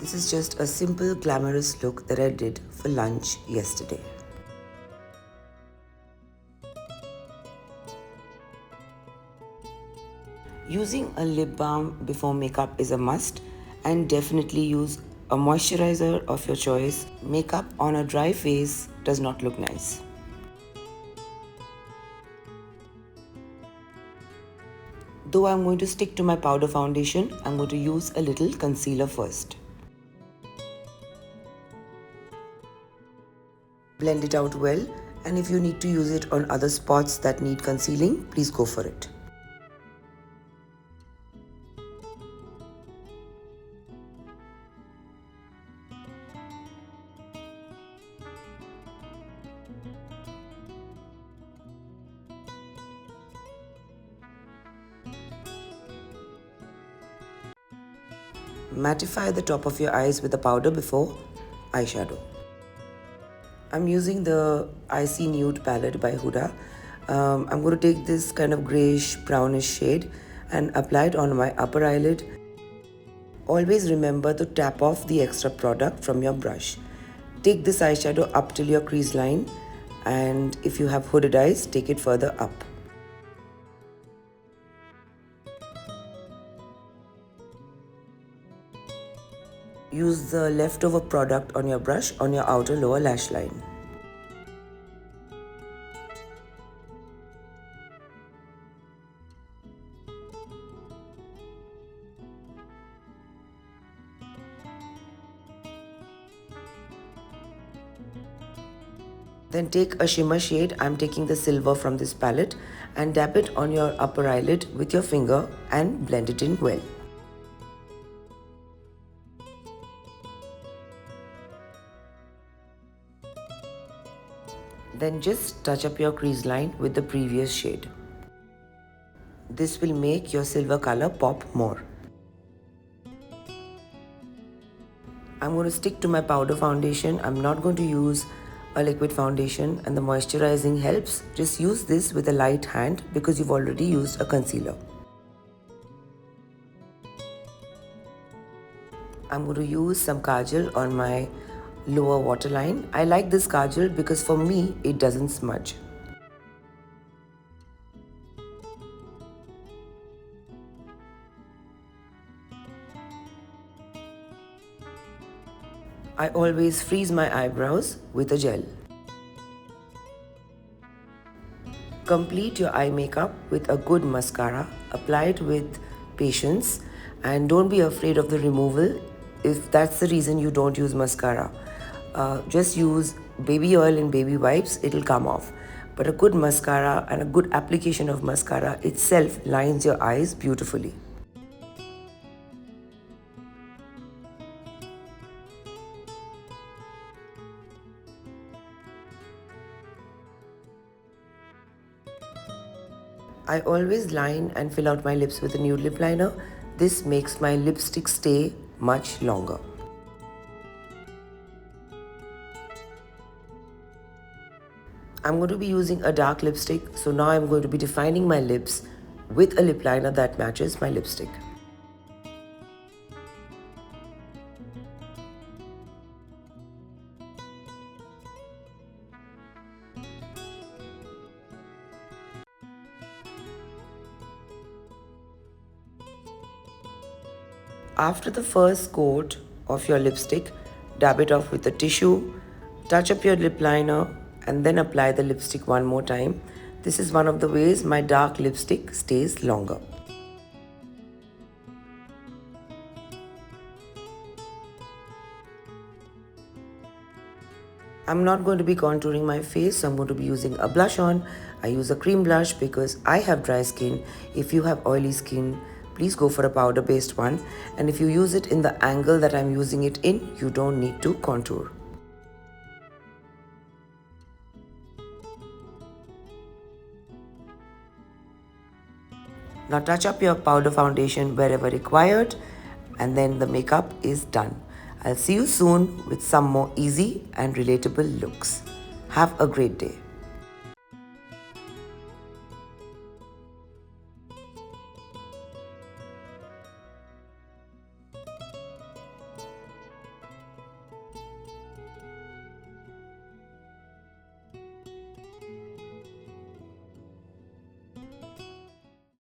This is just a simple glamorous look that I did for lunch yesterday. Using a lip balm before makeup is a must, and definitely use a moisturizer of your choice. Makeup on a dry face does not look nice. Though I'm going to stick to my powder foundation, I'm going to use a little concealer first. Blend it out well, and if you need to use it on other spots that need concealing, please go for it. Mattify the top of your eyes with a powder before eyeshadow. I'm using the Icy Nude palette by Huda. I'm going to take this kind of greyish brownish shade and apply it on my upper eyelid. Always remember to tap off the extra product from your brush. Take this eyeshadow up till your crease line, and if you have hooded eyes, take it further up. Use the leftover product on your brush on your outer lower lash line. Then take a shimmer shade. I'm taking the silver from this palette and dab it on your upper eyelid with your finger and blend it in well. Then just touch up your crease line with the previous shade. This will make your silver color pop more. I'm going to stick to my powder foundation. I'm not going to use a liquid foundation, and the moisturizing helps. Just use this with a light hand because you've already used a concealer. I'm going to use some kajal on my lower waterline. I like this kajal because for me it doesn't smudge. I always freeze my eyebrows with a gel. Complete your eye makeup with a good mascara. Apply it with patience and don't be afraid of the removal if that's the reason you don't use mascara. Just use baby oil and baby wipes, it'll come off. But a good mascara and a good application of mascara itself lines your eyes beautifully. I always line and fill out my lips with a nude lip liner. This makes my lipstick stay much longer. I'm going to be using a dark lipstick, so now I'm going to be defining my lips with a lip liner that matches my lipstick. After the first coat of your lipstick, dab it off with a tissue, touch up your lip liner, and then apply the lipstick one more time. This is one of the ways my dark lipstick stays longer. I'm not going to be contouring my face, so I'm going to be using a blush on. I use a cream blush because I have dry skin. If you have oily skin, please go for a powder based one. And if you use it in the angle that I'm using it in, you don't need to contour. Now touch up your powder foundation wherever required, and then the makeup is done. I'll see you soon with some more easy and relatable looks. Have a great day.